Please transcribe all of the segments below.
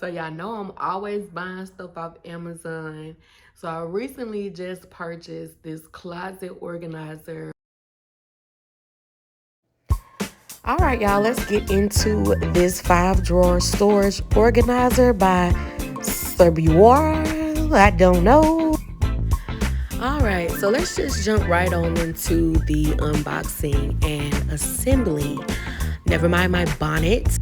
So y'all know I'm always buying stuff off Amazon. So I recently just purchased this closet organizer. All right, y'all, let's get into this 5-drawer storage organizer by Serbuor. I don't know. All right, so let's just jump right on into the unboxing and assembly. Never mind my bonnet.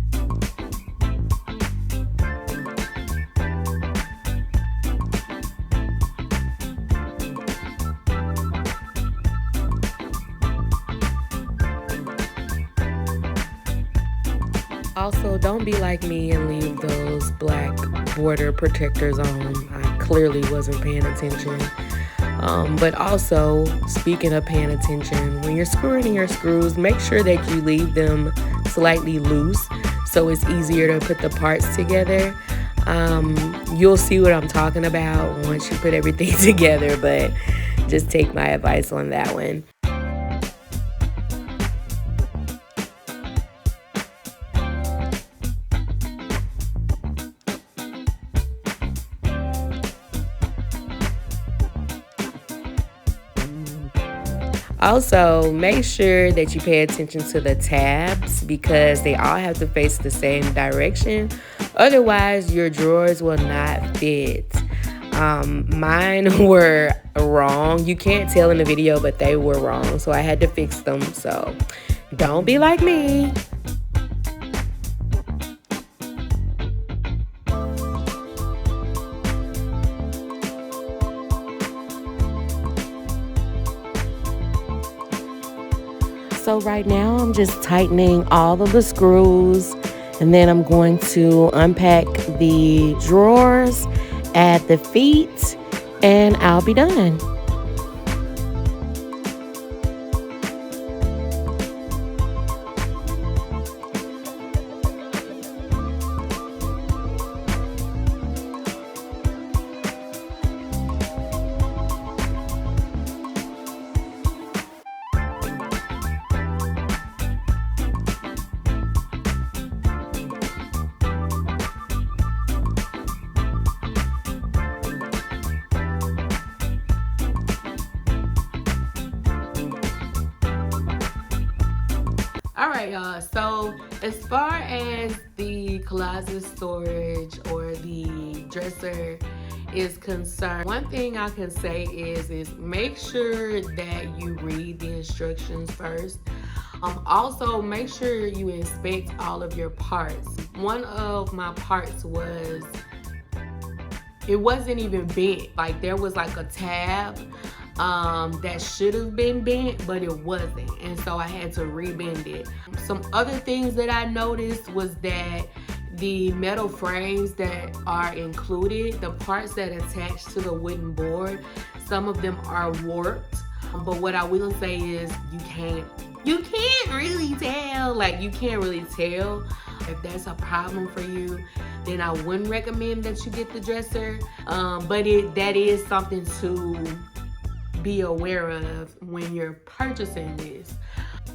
Also, don't be like me and leave those black border protectors on. I clearly wasn't paying attention. But also, speaking of paying attention, when you're screwing in your screws, make sure that you leave them slightly loose so it's easier to put the parts together. You'll see what I'm talking about once you put everything together, but just take my advice on that one. Also, make sure that you pay attention to the tabs because they all have to face the same direction. Otherwise, your drawers will not fit. Mine were wrong. You can't tell in the video, but they were wrong. So I had to fix them. So don't be like me. So right now I'm just tightening all of the screws, and then I'm going to unpack the drawers, add the feet, and I'll be done. All right, y'all. So as far as the closet storage or the dresser is concerned, one thing I can say is make sure that you read the instructions first. Also, make sure you inspect all of your parts. One of my parts it wasn't even bent. Like there was like a tab that should have been bent, but it wasn't, and so I had to rebend it. Some other things that I noticed was that the metal frames that are included, the parts that attach to the wooden board, some of them are warped. But what I will say is you can't really tell. Like, you can't really tell. If that's a problem for you, then I wouldn't recommend that you get the dresser. But that is something to be aware of when you're purchasing this.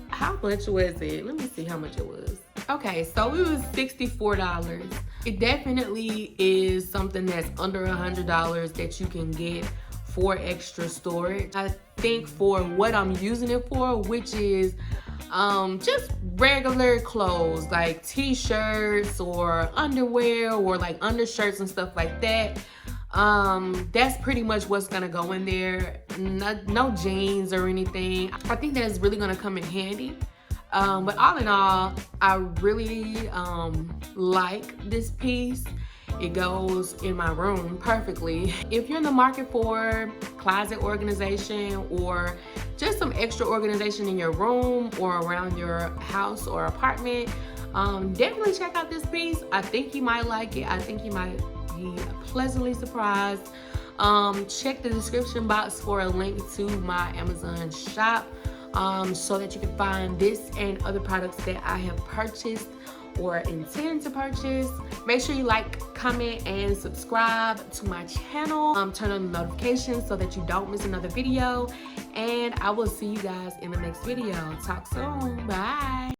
How much was it? Let me see how much it was. Okay, so it was $64. It definitely is something that's under $100 that you can get for extra storage. I think for what I'm using it for, which is just regular clothes like t-shirts or underwear or like undershirts and stuff like that, that's pretty much what's gonna go in there. No jeans or anything. I think that's really gonna come in handy. But all in all, I really like this piece. It goes in my room perfectly. If you're in the market for closet organization or just some extra organization in your room or around your house or apartment, definitely check out this piece. I think you might like it. I think you might be pleasantly surprised. Check the description box for a link to my Amazon shop, so that you can find this and other products that I have purchased or intend to purchase. Make sure you like, comment, and subscribe to my channel. Turn on the notifications so that you don't miss another video. And I will see you guys in the next video. Talk soon. Bye.